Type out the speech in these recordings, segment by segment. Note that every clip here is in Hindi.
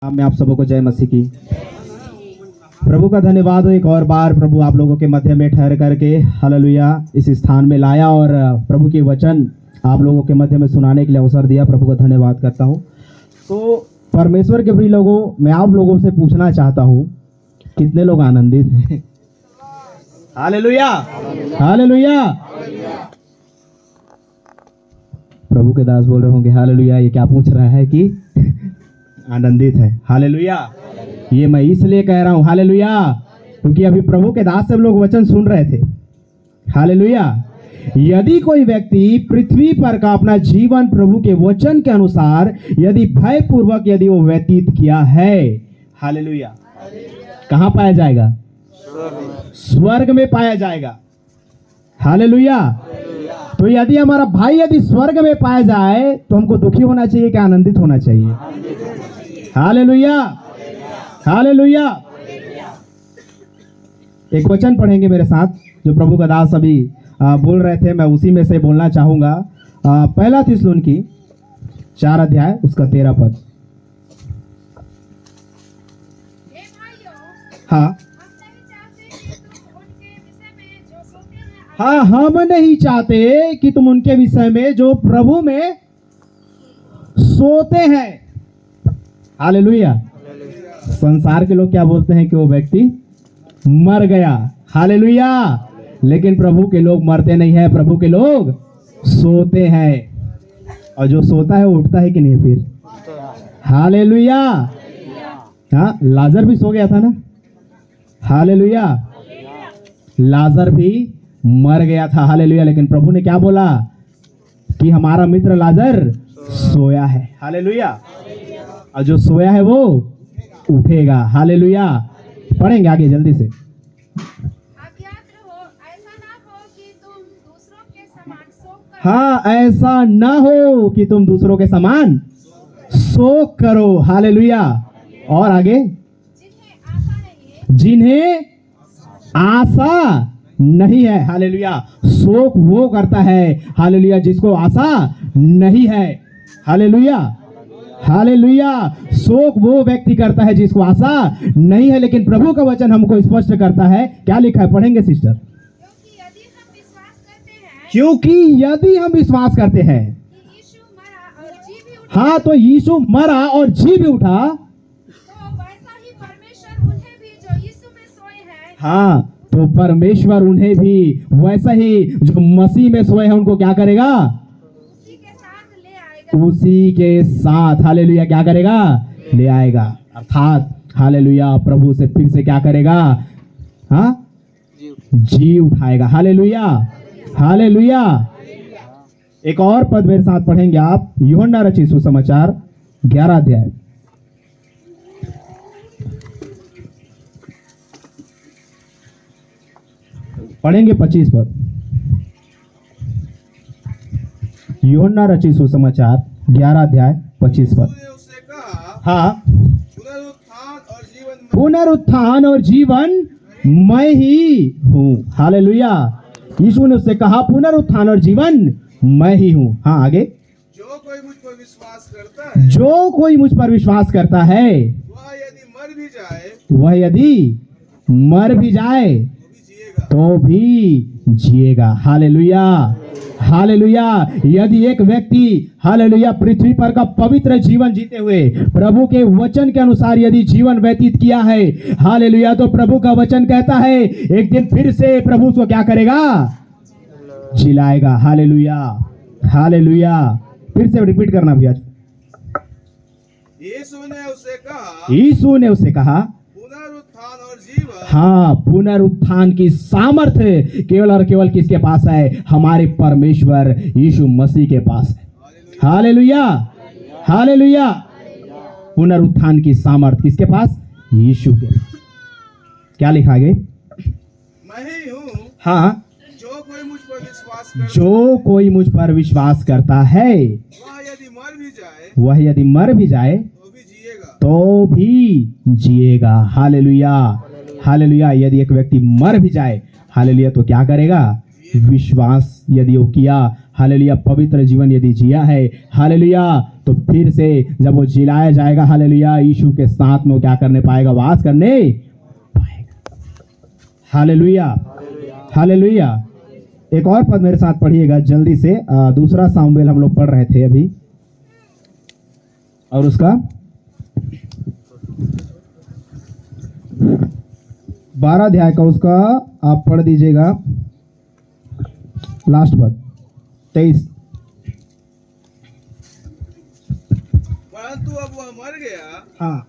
मैं आप सबों को जय मसीह की। प्रभु का धन्यवाद हो, एक और बार प्रभु आप लोगों के मध्य में ठहर करके हालेलुया इस स्थान में लाया और प्रभु के वचन आप लोगों के मध्य में सुनाने के लिए अवसर दिया। प्रभु का धन्यवाद करता हूँ। तो परमेश्वर के प्रिय लोगों, मैं आप लोगों से पूछना चाहता हूँ, कितने लोग आनंदित हैं? Hallelujah hallelujah. प्रभु के दास बोल रहे होंगे हालेलुया, ये क्या पूछ रहा है कि आनंदित है। हालेलुया। ये मैं इसलिए कह रहा हूं हालेलुया क्योंकि अभी प्रभु के दास सब लोग वचन सुन रहे थे। हालेलुया। यदि कोई व्यक्ति पृथ्वी पर का अपना जीवन प्रभु के वचन के अनुसार यदि भयपूर्वक यदि वो व्यतीत किया है, हालेलुया, कहां पाया जाएगा? स्वर्ग में पाया जाएगा। हालेलुया। तो यदि हमारा भाई यदि स्वर्ग में पाया जाए तो हमको दुखी होना चाहिए कि आनंदित होना चाहिए? Hallelujah hallelujah. एक वचन पढ़ेंगे मेरे साथ जो प्रभु का दास अभी बोल रहे थे, मैं उसी में से बोलना चाहूंगा। पहला थिस्सलुनीकी 4 अध्याय उसका 13 पद। हाँ हाँ, हम नहीं चाहते कि तुम उनके विषय में जो प्रभु में सोते हैं। हालेलुया। संसार के लोग क्या बोलते हैं कि वो व्यक्ति मर गया। हालेलुया। लेकिन प्रभु के लोग मरते नहीं है, प्रभु के लोग सोते हैं। और जो सोता है वो उठता है कि नहीं फिर? हालेलुया। हाँ, लाजर भी सो गया था ना। हालेलुया। लाजर भी मर गया था। हालेलुया। लेकिन प्रभु ने क्या बोला कि हमारा मित्र लाजर सोया है। हालेलुया। और जो सोया है वो उठेगा। हालेलुया। पढ़ेंगे आगे जल्दी से। हाँ, ऐसा ना हो कि तुम दूसरों के समान शोक करो। हालेलुया। और आगे, जिन्हें आशा नहीं है। हालेलुया। शोक वो करता है हालेलुया जिसको आशा नहीं है। Hallelujah hallelujah. शोक वो व्यक्ति करता है जिसको आशा नहीं है। लेकिन प्रभु का वचन हमको स्पष्ट करता है, क्या लिखा है? पढ़ेंगे सिस्टर। क्योंकि यदि हम विश्वास करते हैं हाँ, तो यीशु मरा और जी भी उठा, हाँ, तो परमेश्वर उन्हें भी वैसा ही जो मसीह में सोए हैं उनको क्या करेगा? उसी के साथ हालेलुया क्या करेगा? ले आएगा। अर्थात हालेलुया प्रभु से फिर से क्या करेगा? हाँ, जी उठाएगा। Hallelujah hallelujah. एक और पद मेरे साथ पढ़ेंगे आप, यूहन्ना रचित सुसमाचार 11 अध्याय। पढ़ेंगे 25 पद। यूहन्ना रचित सुसमाचार 11 अध्याय 25 पद। हाँ, पुनरुत्थान और जीवन मैं ही हूँ। हालेलुया। यीशु ने उससे कहा पुनरुत्थान और जीवन मैं ही हूँ। हाँ, आगे, जो कोई मुझ पर विश्वास करता है, जो कोई मुझ पर विश्वास करता है, वह यदि मर भी जाए तो भी जिएगा। Hallelujah hallelujah. यदि एक व्यक्ति हालेलुया पृथ्वी पर का पवित्र जीवन जीते हुए प्रभु के वचन के अनुसार यदि जीवन व्यतीत किया है, हालेलुया, तो प्रभु का वचन कहता है एक दिन फिर से प्रभु उसको क्या करेगा? जिलाएगा। Hallelujah hallelujah. फिर से रिपीट करना भैया। यीशु ने उसे कहा पुनरुत्थान और जीवन। हाँ, पुनरुत्थान की सामर्थ्य केवल और केवल किसके पास है? हमारे परमेश्वर यीशु मसीह के पास है। Hallelujah hallelujah. पुनरुत्थान की सामर्थ्य किसके पास? यीशु के पास। क्या लिखा आगे? मैं ही हूँ। हाँ, जो कोई मुझ पर विश्वास करता है, वह यदि मर भी जाए तो भी जिएगा। Hallelujah hallelujah. यदि एक व्यक्ति मर भी जाए, हालेलुया, तो क्या करेगा? विश्वास यदि वो किया, हालेलुया, पवित्र जीवन यदि जिया है, हालेलुया, तो फिर से जब वो जिलाया जाएगा, हालेलुया, यीशु के साथ में वो क्या करने पाएगा? वास करने पाएगा। Hallelujah, hallelujah. एक और पद मेरे साथ पढ़िएगा जल्दी से। दूसरा सामुएल हम लोग पढ़ रहे थे अभी, और उसका 12 अध्याय का उसका आप पढ़ दीजिएगा, लास्ट पद 23। परंतु अब वह मर गया, हाँ,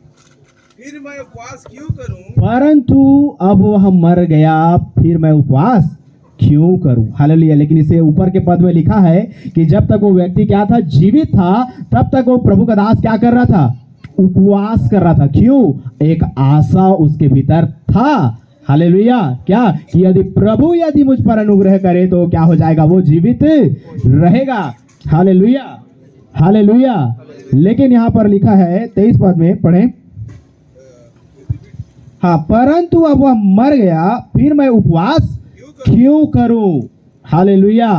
फिर मैं उपवास क्यों करूं? परंतु अब वह मर गया, फिर मैं उपवास क्यों करूं? हालेलुया। लेकिन इसे ऊपर के पद में लिखा है कि जब तक वो व्यक्ति क्या था? जीवित था, तब तक वो प्रभु का दास क्या कर रहा था? उपवास कर रहा था। क्यों? एक आशा उसके भीतर था। हालेलुया। क्या? कि यदि प्रभु यदि मुझ पर अनुग्रह करे तो क्या हो जाएगा? वो जीवित रहेगा। Hallelujah, hallelujah. लेकिन यहां पर लिखा है 23 पद में, पढ़ें। हाँ, परंतु अब वह मर गया, फिर मैं उपवास क्यों करूं? हालेलुया।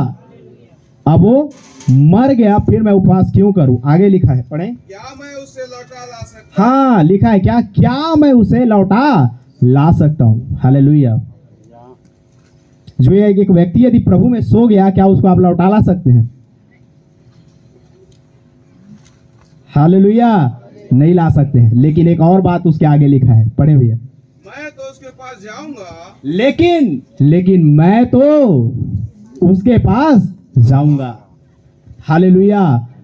अब वो मर गया, फिर मैं उपवास क्यों करूं? आगे लिखा है, पढ़ें। क्या मैं उसे लौटा ला सकता? हाँ, लिखा है क्या मैं उसे लौटा ला सकता हूं? हालेलुया। जो ये एक व्यक्ति यदि प्रभु में सो गया, क्या उसको आप लौटा ला सकते हैं? हालेलुया, नहीं ला सकते हैं। लेकिन एक और बात उसके आगे लिखा है, पढ़े भैया। मैं तो उसके पास जाऊंगा, लेकिन मैं तो उसके पास जाऊंगा। Hallelujah,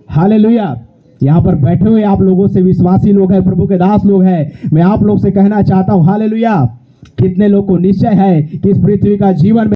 hallelujah. यहाँ पर बैठे हुए आप लोगों से विश्वासी लोग हैं, प्रभु के दास लोग हैं, मैं आप लोग से कहना चाहता हूं, हालेलुया, कितने लोग को निश्चय है कि इस पृथ्वी का जीवन में